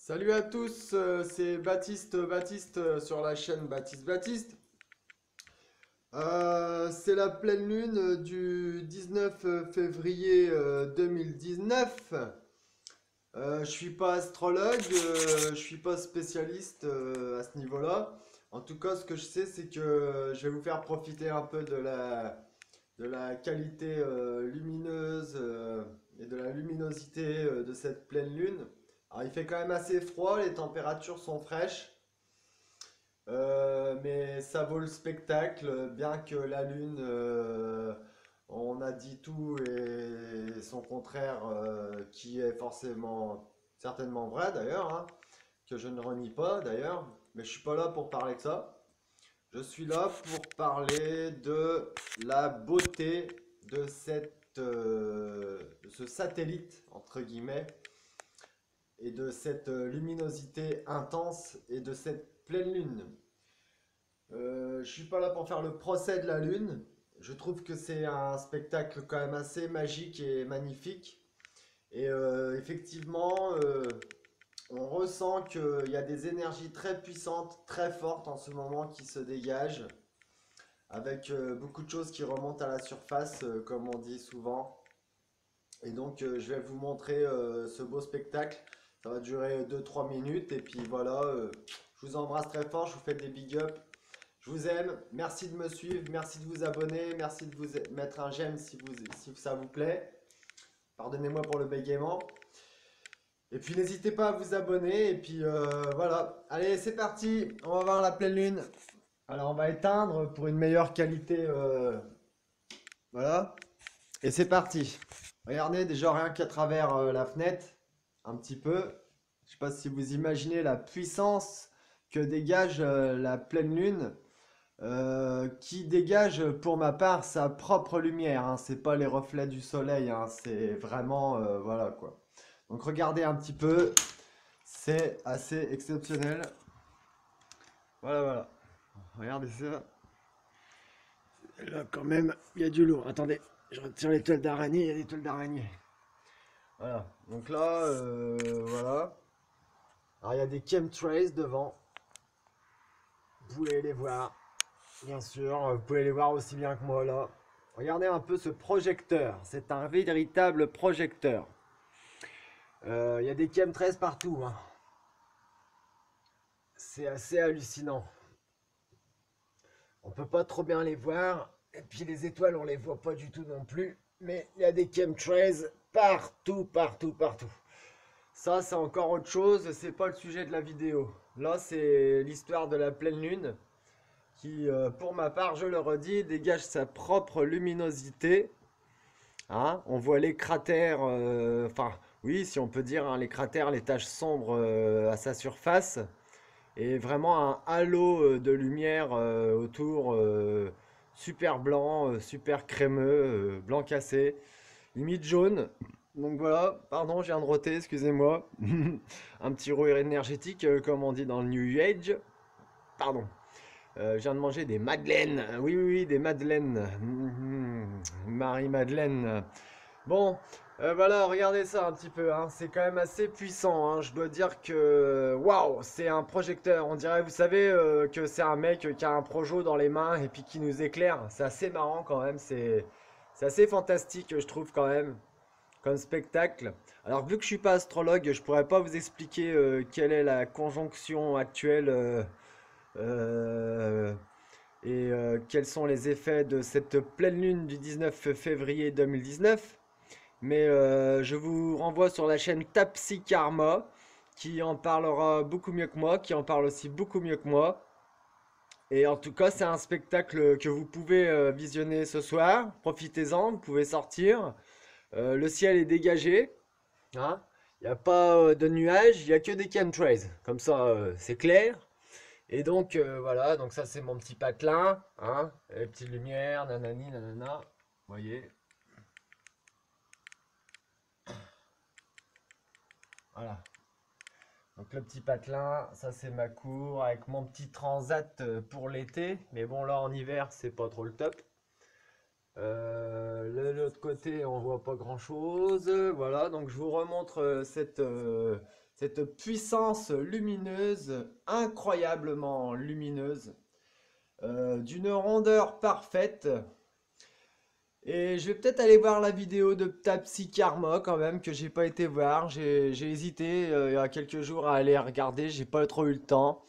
Salut à tous, c'est Baptiste sur la chaîne Baptiste. C'est la pleine lune du 19 février 2019. Je suis pas astrologue, je suis pas spécialiste à ce niveau-là. En tout cas, ce que je sais, c'est que je vais vous faire profiter un peu de la qualité lumineuse et de la luminosité de cette pleine lune. Alors, il fait quand même assez froid, les températures sont fraîches, mais ça vaut le spectacle, bien que la lune, on a dit tout et son contraire, qui est forcément, certainement vrai d'ailleurs, hein, que je ne renie pas d'ailleurs, mais je suis pas là pour parler de ça. Je suis là pour parler de la beauté de ce satellite, entre guillemets, et de cette luminosité intense et de cette pleine lune. Je suis pas là pour faire le procès de la lune. Je trouve que c'est un spectacle quand même assez magique et magnifique. Et effectivement, on ressent qu'il y a des énergies très puissantes, très fortes en ce moment qui se dégagent, avec beaucoup de choses qui remontent à la surface, comme on dit souvent. Et donc, je vais vous montrer ce beau spectacle. Ça va durer 2-3 minutes. Et puis voilà, je vous embrasse très fort, je vous fais des big up. Je vous aime, merci de me suivre, merci de vous abonner, merci de vous mettre un j'aime si ça vous plaît. Pardonnez-moi pour le bégaiement. Et puis n'hésitez pas à vous abonner. Et puis voilà, allez c'est parti, on va voir la pleine lune. Alors on va éteindre pour une meilleure qualité. Voilà. Et c'est parti. Regardez déjà rien qu'à travers la fenêtre, un petit peu. Je sais pas si vous imaginez la puissance que dégage la pleine lune, qui dégage pour ma part sa propre lumière, hein. C'est pas les reflets du soleil, hein. C'est vraiment voilà quoi. Donc regardez un petit peu, c'est assez exceptionnel. Voilà voilà. Regardez ça. Là quand même, il y a du lourd. Attendez, je retire les toiles d'araignée, il y a des toiles d'araignée. Voilà. Donc là, voilà. Alors il y a des chemtrails devant. Vous pouvez les voir, bien sûr. Vous pouvez les voir aussi bien que moi là. Regardez un peu ce projecteur. C'est un véritable projecteur. Il y a des chemtrails partout, hein. C'est assez hallucinant. On peut pas trop bien les voir. Et puis les étoiles, on les voit pas du tout non plus. Mais il y a des chemtrails partout, partout, partout. Ça, c'est encore autre chose, c'est pas le sujet de la vidéo. Là, c'est l'histoire de la pleine lune qui, pour ma part, je le redis, dégage sa propre luminosité. Hein, on voit les cratères, enfin, oui, si on peut dire, hein, les cratères, les taches sombres à sa surface. Et vraiment un halo de lumière autour, super blanc, super crémeux, blanc cassé, limite jaune. Donc voilà, pardon, je viens de roter, excusez-moi. Un petit rire énergétique, comme on dit dans le New Age. Pardon. Je viens de manger des madeleines. Oui, oui, oui, des madeleines. Marie-Madeleine. Bon, voilà, regardez ça un petit peu, hein. C'est quand même assez puissant, hein. Je dois dire que, waouh, c'est un projecteur. On dirait, vous savez, que c'est un mec qui a un projo dans les mains et puis qui nous éclaire. C'est assez marrant quand même. C'est assez fantastique, je trouve quand même, comme spectacle. Alors, vu que je suis pas astrologue, je pourrais pas vous expliquer quelle est la conjonction actuelle euh, et quels sont les effets de cette pleine lune du 19 février 2019. Mais je vous renvoie sur la chaîne Tapsi Karma, qui en parlera beaucoup mieux que moi, qui en parle aussi beaucoup mieux que moi. Et en tout cas, c'est un spectacle que vous pouvez visionner ce soir. Profitez-en, vous pouvez sortir. Le ciel est dégagé, hein. Il n'y a pas de nuages, il n'y a que des chemtrails. Comme ça, c'est clair. Et donc, voilà, donc ça c'est mon petit patelin, hein. Les petites lumières, nanani, nanana. Vous voyez, voilà. Donc le petit patelin, ça c'est ma cour avec mon petit transat pour l'été. Mais bon là en hiver c'est pas trop le top. De l'autre côté on voit pas grand chose. Voilà, donc je vous remontre cette cette puissance lumineuse, incroyablement lumineuse, d'une rondeur parfaite. Et je vais peut-être aller voir la vidéo de Tapsi Karma quand même, que j'ai pas été voir. J'ai hésité il y a quelques jours à aller regarder, j'ai pas trop eu le temps.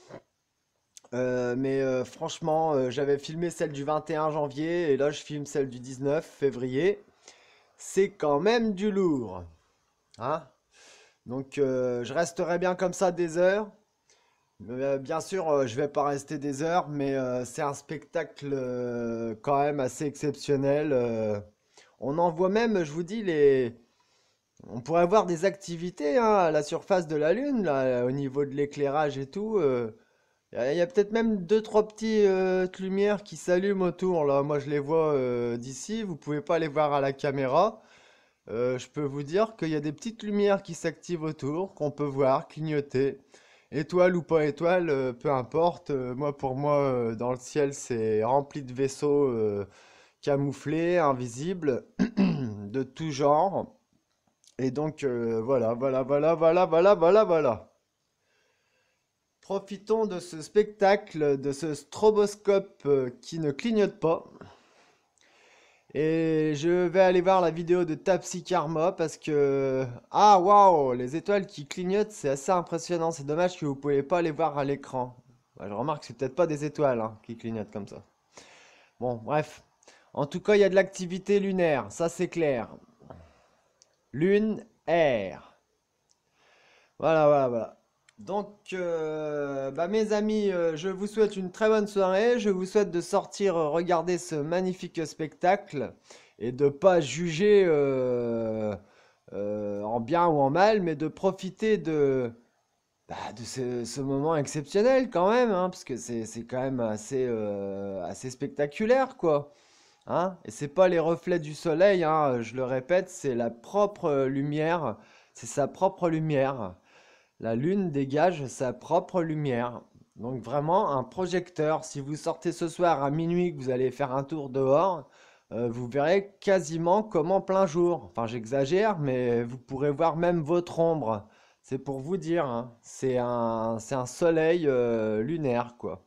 Mais franchement, j'avais filmé celle du 21 janvier et là je filme celle du 19 février. C'est quand même du lourd, hein? Donc je resterai bien comme ça des heures. Bien sûr, je vais pas rester des heures, mais c'est un spectacle quand même assez exceptionnel. On en voit même, je vous dis, on pourrait avoir des activités hein, à la surface de la Lune, là, au niveau de l'éclairage et tout. Il y a peut-être même deux, trois petites lumières qui s'allument autour. Là, moi, je les vois d'ici. Vous pouvez pas les voir à la caméra. Je peux vous dire qu'il y a des petites lumières qui s'activent autour, qu'on peut voir, clignoter. Étoile ou pas étoile, peu importe. Moi, pour moi, dans le ciel, c'est rempli de vaisseaux camouflés, invisibles, de tout genre. Et donc, voilà, voilà, voilà, voilà, voilà, voilà, voilà. Profitons de ce spectacle, de ce stroboscope qui ne clignote pas. Et je vais aller voir la vidéo de Tapsi Karma parce que... Ah, waouh, les étoiles qui clignotent, c'est assez impressionnant. C'est dommage que vous ne pouvez pas les voir à l'écran. Ouais, je remarque que c'est peut-être pas des étoiles hein, qui clignotent comme ça. Bon, bref. En tout cas, il y a de l'activité lunaire, ça c'est clair. Lune, air. Voilà, voilà, voilà. Donc, bah, mes amis, je vous souhaite une très bonne soirée. Je vous souhaite de sortir regarder ce magnifique spectacle et de pas juger en bien ou en mal, mais de profiter de ce moment exceptionnel quand même, hein, parce que c'est quand même assez spectaculaire, quoi. Hein? Et c'est pas les reflets du soleil, hein, je le répète, c'est la propre lumière, c'est sa propre lumière. La lune dégage sa propre lumière. Donc vraiment un projecteur. Si vous sortez ce soir à minuit, que vous allez faire un tour dehors, vous verrez quasiment comme en plein jour. Enfin j'exagère, mais vous pourrez voir même votre ombre. C'est pour vous dire, hein. C'est un soleil lunaire, quoi.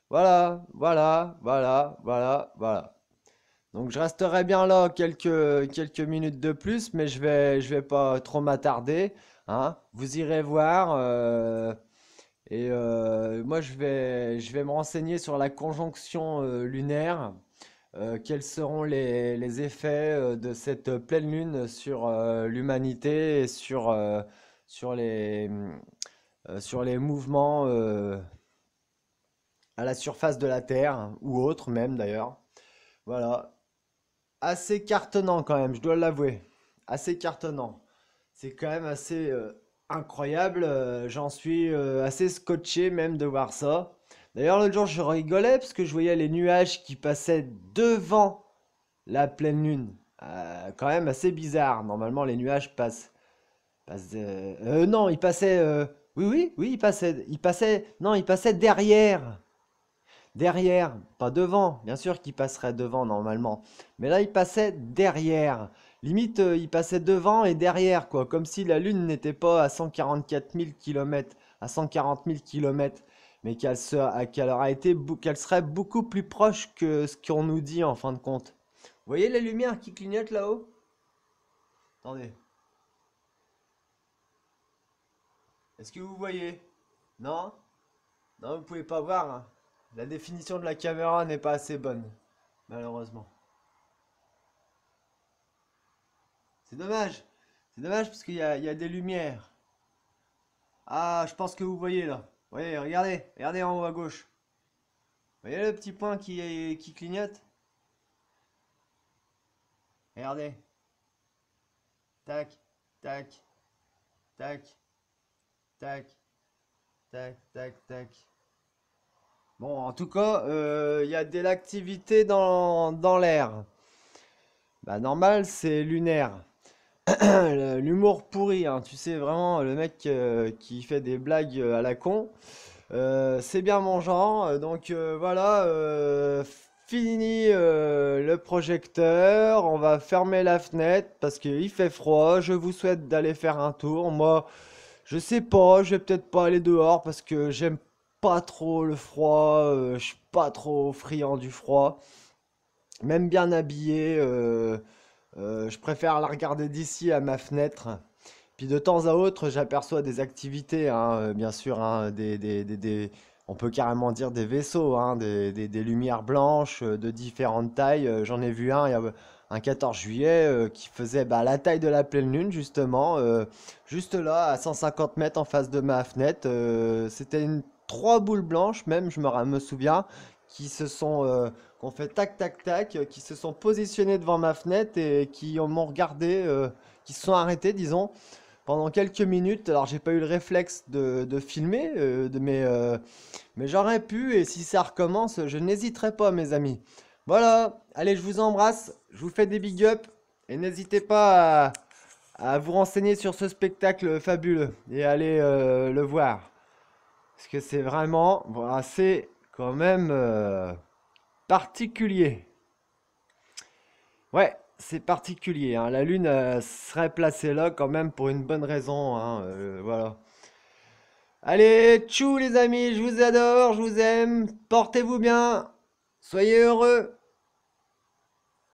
Voilà, voilà, voilà, voilà, voilà. Donc je resterai bien là quelques minutes de plus, mais je vais pas trop m'attarder, hein. Vous irez voir et moi je vais me renseigner sur la conjonction lunaire, quels seront les effets de cette pleine lune sur l'humanité et sur les mouvements à la surface de la Terre ou autres même d'ailleurs. Voilà. Assez cartonnant quand même, je dois l'avouer. Assez cartonnant. C'est quand même assez incroyable. J'en suis assez scotché même de voir ça. D'ailleurs, l'autre jour, je rigolais parce que je voyais les nuages qui passaient devant la pleine lune. Quand même assez bizarre. Normalement, les nuages passent. Non, ils passaient. Oui, oui, oui, ils passaient. Non, ils passaient derrière. Derrière, pas devant, bien sûr qu'il passerait devant normalement. Mais là, il passait derrière. Limite, il passait devant et derrière, quoi. Comme si la Lune n'était pas à 144 000 km, à 140 000 km, mais qu'elle serait beaucoup plus proche que ce qu'on nous dit en fin de compte. Vous voyez les lumières qui clignotent là-haut? Attendez. Est-ce que vous voyez? Non? Non, vous pouvez pas voir, hein. La définition de la caméra n'est pas assez bonne, malheureusement. C'est dommage. C'est dommage parce qu'il y a des lumières. Ah, je pense que vous voyez là. Vous voyez, regardez. Regardez en haut à gauche. Vous voyez le petit point qui clignote? Regardez. Tac, tac, tac, tac, tac, tac, tac. Bon, en tout cas, il y a de l'activité dans l'air. Bah, normal, c'est lunaire. L'humour pourri, hein, tu sais, vraiment, le mec qui fait des blagues à la con, c'est bien mon genre. Donc voilà, fini le projecteur, on va fermer la fenêtre parce qu'il fait froid. Je vous souhaite d'aller faire un tour. Moi, Je sais pas, je vais peut-être pas aller dehors parce que j'aime pas trop le froid, je suis pas trop friand du froid. Même bien habillé, je préfère la regarder d'ici à ma fenêtre. Puis de temps à autre, j'aperçois des activités, hein, bien sûr, hein, on peut carrément dire des vaisseaux, hein, des lumières blanches de différentes tailles. J'en ai vu un, il y a un 14 juillet qui faisait bah, la taille de la pleine lune, justement, juste là, à 150 mètres en face de ma fenêtre. C'était trois boules blanches, même, me souviens, qui se sont, qu'on fait tac, tac, tac, qui se sont positionnées devant ma fenêtre et qui m'ont regardé, qui se sont arrêtés, disons pendant quelques minutes. Alors, j'ai pas eu le réflexe de filmer, mais j'aurais pu. Et si ça recommence, je n'hésiterai pas, mes amis. Voilà. Allez, je vous embrasse. Je vous fais des big up. Et n'hésitez pas à vous renseigner sur ce spectacle fabuleux et aller le voir. Parce que c'est vraiment, voilà, c'est quand même particulier. Ouais, c'est particulier, hein. La Lune serait placée là quand même pour une bonne raison, hein, voilà. Allez, tchou les amis, je vous adore, je vous aime, portez-vous bien, soyez heureux.